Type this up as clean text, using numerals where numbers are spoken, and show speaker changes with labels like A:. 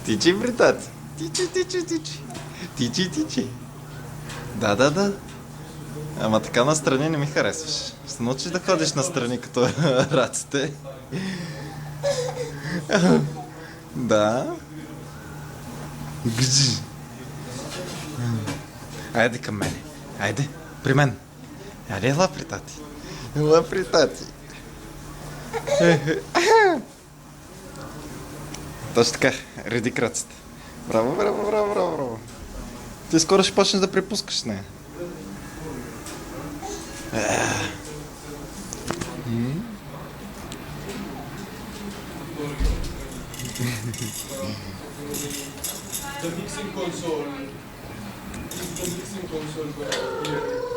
A: Тичи при тати. Тичи, тичи, тичи. Тичи, тичи. Да, да, да. Ама така настрани не ми харесваш. Ще научиш да ходиш настрани като раците. Да. Гджи. Айде към мене. Айде, при мен. Айде, ела при тати. Ела при тати. Точно така, реди краците. Браво, браво, браво, браво, браво. Ти скоро ще почнеш да припускаш с нея.
B: The mixing console. Is the mixing console here?